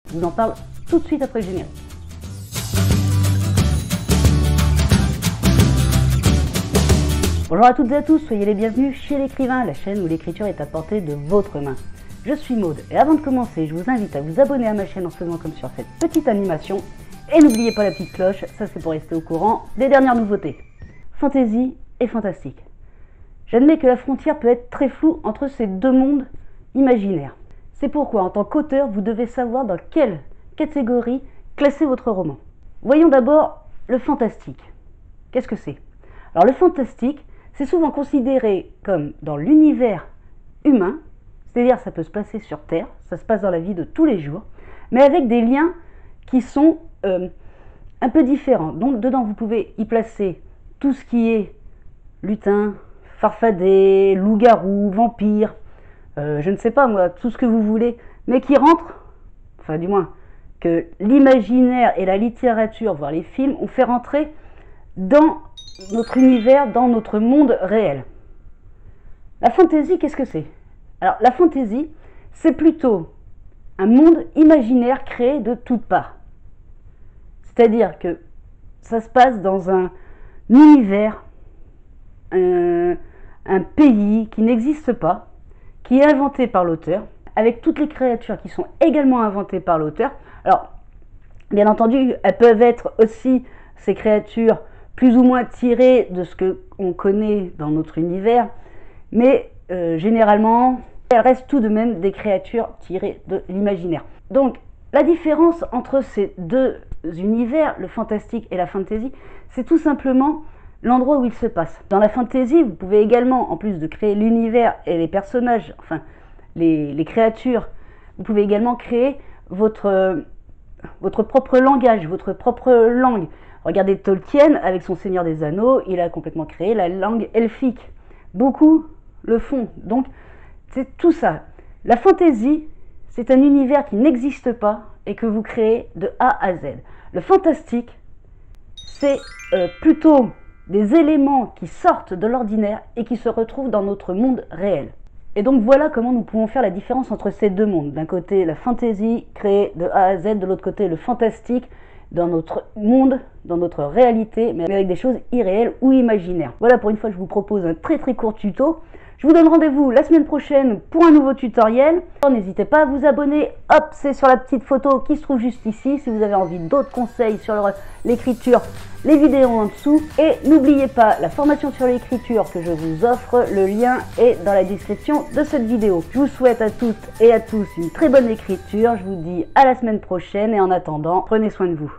Je vous en parle tout de suite après le générique. Bonjour à toutes et à tous, soyez les bienvenus chez l'écrivain, la chaîne où l'écriture est à portée de votre main. Je suis Maud et avant de commencer, je vous invite à vous abonner à ma chaîne en faisant comme sur cette petite animation. Et n'oubliez pas la petite cloche, ça c'est pour rester au courant des dernières nouveautés. Fantasy et fantastique. J'admets que la frontière peut être très floue entre ces deux mondes imaginaires. C'est pourquoi en tant qu'auteur, vous devez savoir dans quelle catégorie classer votre roman. Voyons d'abord le fantastique. Qu'est-ce que c'est? Alors le fantastique, c'est souvent considéré comme dans l'univers humain, c'est-à-dire ça peut se passer sur Terre, ça se passe dans la vie de tous les jours, mais avec des liens qui sont un peu différents. Donc dedans vous pouvez y placer tout ce qui est lutin, farfadet, loup-garou, vampire, je ne sais pas moi, tout ce que vous voulez, mais qui rentre, enfin du moins que l'imaginaire et la littérature, voire les films, ont fait rentrer dans notre univers, dans notre monde réel. La fantaisie, qu'est-ce que c'est? Alors la fantaisie, c'est plutôt un monde imaginaire créé de toutes parts. C'est-à-dire que ça se passe dans un univers, un pays qui n'existe pas, qui est inventé par l'auteur, avec toutes les créatures qui sont également inventées par l'auteur. Alors, bien entendu, elles peuvent être aussi, ces créatures, plus ou moins tirées de ce qu'on connaît dans notre univers, mais généralement, elles restent tout de même des créatures tirées de l'imaginaire. Donc, la différence entre ces deux univers, le fantastique et la fantasy, c'est tout simplement l'endroit où il se passe. Dans la fantasy, vous pouvez également, en plus de créer l'univers et les personnages, enfin les créatures, vous pouvez également créer votre propre langage, votre propre langue. Regardez Tolkien avec son Seigneur des Anneaux, il a complètement créé la langue elfique. Beaucoup le font, donc c'est tout ça. La fantasy, c'est un univers qui n'existe pas et que vous créez de A à Z. Le fantastique, c'est plutôt des éléments qui sortent de l'ordinaire et qui se retrouvent dans notre monde réel. Et donc voilà comment nous pouvons faire la différence entre ces deux mondes. D'un côté la fantasy créée de A à Z, de l'autre côté le fantastique dans notre monde, dans notre réalité, mais avec des choses irréelles ou imaginaires. Voilà, pour une fois je vous propose un très court tuto. Je vous donne rendez-vous la semaine prochaine pour un nouveau tutoriel. N'hésitez pas à vous abonner, hop, c'est sur la petite photo qui se trouve juste ici. Si vous avez envie d'autres conseils sur l'écriture, les vidéos en dessous. Et n'oubliez pas la formation sur l'écriture que je vous offre, le lien est dans la description de cette vidéo. Je vous souhaite à toutes et à tous une très bonne écriture. Je vous dis à la semaine prochaine et en attendant, prenez soin de vous.